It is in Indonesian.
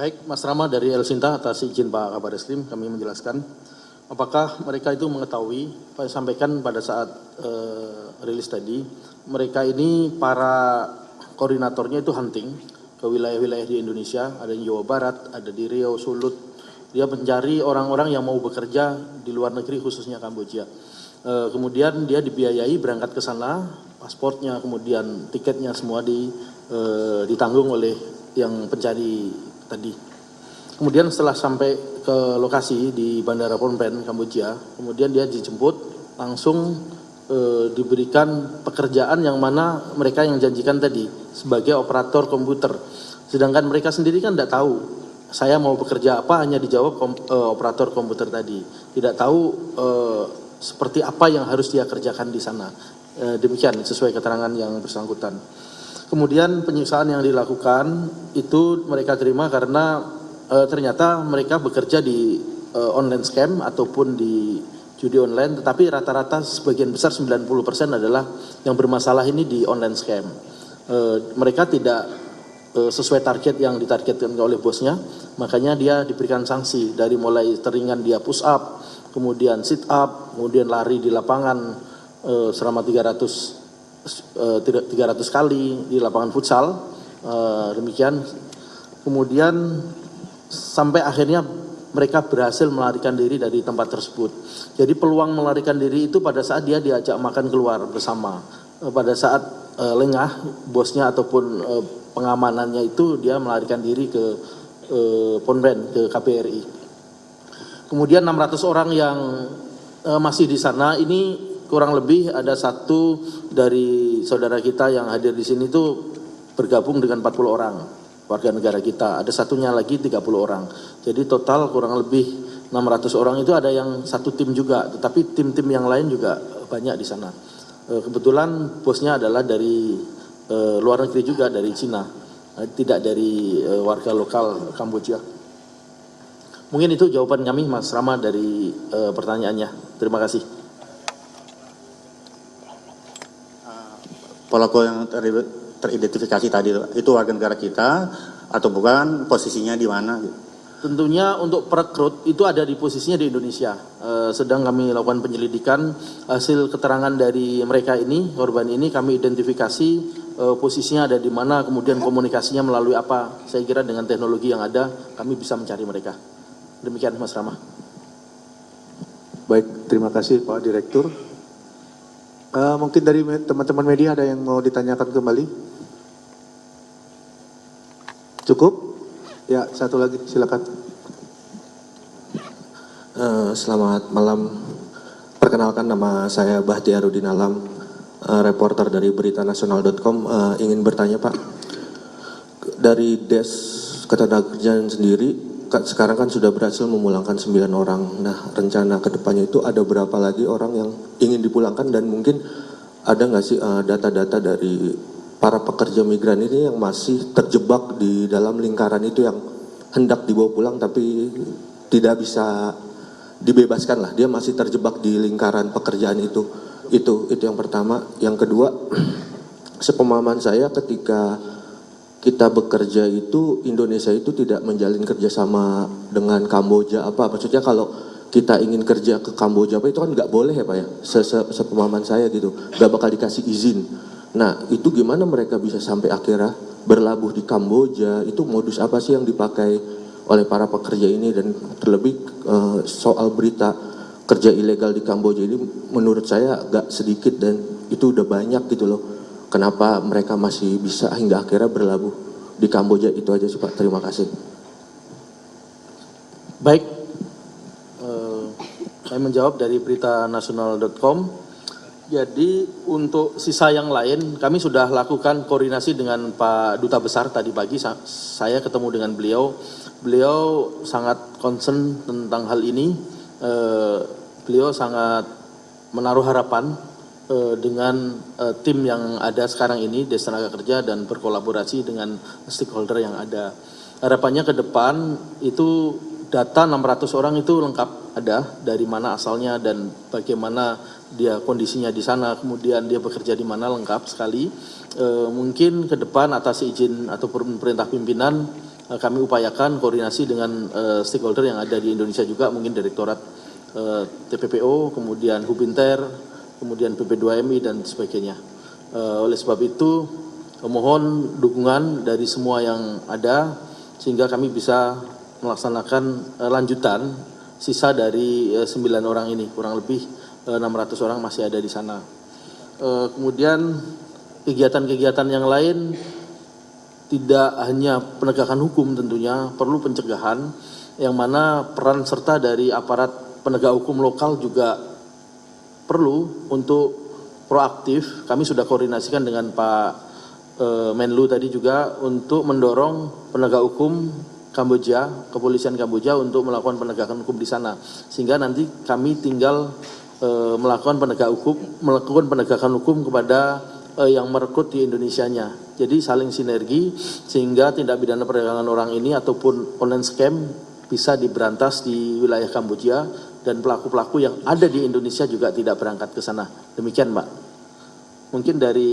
Baik, Mas Rama dari El Sinta atas izin Pak Kabar Eskrim kami menjelaskan apakah mereka itu mengetahui, Pak sampaikan pada saat rilis tadi, mereka ini para koordinatornya itu hunting ke wilayah-wilayah di Indonesia, ada di Jawa Barat, ada di Riau, Sulut, dia mencari orang-orang yang mau bekerja di luar negeri khususnya Kamboja. Kemudian dia dibiayai berangkat ke sana, pasportnya, kemudian tiketnya semua ditanggung oleh yang pencari tadi. Kemudian setelah sampai ke lokasi di Bandara Phnom Penh, Kamboja, kemudian dia dijemput, langsung diberikan pekerjaan yang mana mereka yang janjikan tadi sebagai operator komputer. Sedangkan mereka sendiri kan tidak tahu saya mau bekerja apa, hanya dijawab operator komputer tadi. Tidak tahu seperti apa yang harus dia kerjakan di sana. Demikian sesuai keterangan yang bersangkutan. Kemudian penyiksaan yang dilakukan itu mereka terima karena ternyata mereka bekerja di online scam ataupun di judi online, tetapi rata-rata sebagian besar 90% adalah yang bermasalah ini di online scam. Mereka tidak sesuai target yang ditargetkan oleh bosnya, makanya dia diberikan sanksi dari mulai teringan dia push up, kemudian sit up, kemudian lari di lapangan selama 300 kali di lapangan futsal, demikian. Kemudian sampai akhirnya mereka berhasil melarikan diri dari tempat tersebut. Jadi peluang melarikan diri itu pada saat dia diajak makan keluar bersama. Pada saat lengah bosnya ataupun pengamanannya itu dia melarikan diri ke Phnom Penh, ke KBRI. Kemudian 600 orang yang masih di sana ini kurang lebih ada satu dari saudara kita yang hadir di sini itu bergabung dengan 40 orang warga negara kita. Ada satunya lagi 30 orang. Jadi total kurang lebih 600 orang itu ada yang satu tim juga, tetapi tim-tim yang lain juga banyak di sana. Kebetulan bosnya adalah dari luar negeri juga, dari Cina, tidak dari warga lokal Kamboja. Mungkin itu jawaban kami, Mas Rama, dari pertanyaannya. Terima kasih. Pelaku yang teridentifikasi tadi itu warga negara kita atau bukan, posisinya di mana? Tentunya untuk perekrut itu ada di posisinya di Indonesia. Sedang kami lakukan penyelidikan, hasil keterangan dari mereka ini, korban ini kami identifikasi posisinya ada di mana, kemudian komunikasinya melalui apa. Saya kira dengan teknologi yang ada kami bisa mencari mereka. Demikian Mas Rama. Baik, terima kasih Pak Direktur. Mungkin dari teman-teman media ada yang mau ditanyakan kembali? Cukup? Ya, satu lagi silakan. Selamat malam. Perkenalkan, nama saya Bahtiarudin Alam, reporter dari beritanasional.com. Ingin bertanya Pak, dari Des Ketenagakerjaan sendiri sekarang kan sudah berhasil memulangkan 9 orang. Nah, rencana kedepannya itu ada berapa lagi orang yang ingin dipulangkan, dan mungkin ada nggak sih data-data dari para pekerja migran ini yang masih terjebak di dalam lingkaran itu, yang hendak dibawa pulang tapi tidak bisa dibebaskan lah, dia masih terjebak di lingkaran pekerjaan itu. Itu yang pertama. Yang kedua, sepemahaman saya ketika kita bekerja itu, Indonesia itu tidak menjalin kerjasama dengan Kamboja apa. Maksudnya kalau kita ingin kerja ke Kamboja apa itu kan nggak boleh ya Pak ya, sepemahaman saya gitu, nggak bakal dikasih izin. Nah itu gimana mereka bisa sampai akhirnya berlabuh di Kamboja, itu modus apa sih yang dipakai oleh para pekerja ini? Dan terlebih soal berita kerja ilegal di Kamboja ini menurut saya agak sedikit, dan itu udah banyak gitu loh. Kenapa mereka masih bisa hingga akhirnya berlabuh di Kamboja? Itu aja sih Pak, terima kasih. Baik, saya menjawab dari beritanasional.com. Jadi untuk sisa yang lain kami sudah lakukan koordinasi dengan Pak Duta Besar tadi pagi. Saya ketemu dengan beliau. Beliau sangat concern tentang hal ini. Beliau sangat menaruh harapan dengan tim yang ada sekarang ini, Des Tenaga Kerja, dan berkolaborasi dengan stakeholder yang ada. Harapannya ke depan itu data 600 orang itu lengkap ada, dari mana asalnya dan bagaimana dia kondisinya di sana, kemudian dia bekerja di mana, lengkap sekali. Mungkin ke depan atas izin ataupun perintah pimpinan kami upayakan koordinasi dengan stakeholder yang ada di Indonesia juga, mungkin Direktorat TPPO, kemudian Hubinter, kemudian PP2MI dan sebagainya. Oleh sebab itu mohon dukungan dari semua yang ada sehingga kami bisa melaksanakan lanjutan sisa dari 9 orang ini, kurang lebih 600 orang masih ada di sana. Kemudian kegiatan-kegiatan yang lain tidak hanya penegakan hukum, tentunya perlu pencegahan, yang mana peran serta dari aparat penegak hukum lokal juga perlu untuk proaktif. Kami sudah koordinasikan dengan Pak Menlu tadi juga untuk mendorong penegak hukum Kamboja, kepolisian Kamboja untuk melakukan penegakan hukum di sana, sehingga nanti kami tinggal melakukan penegakan hukum kepada yang merekrut di Indonesianya. Jadi saling sinergi sehingga tindak pidana perdagangan orang ini ataupun online scam bisa diberantas di wilayah Kamboja dan pelaku-pelaku yang ada di Indonesia juga tidak berangkat ke sana. Demikian, Mbak. Mungkin dari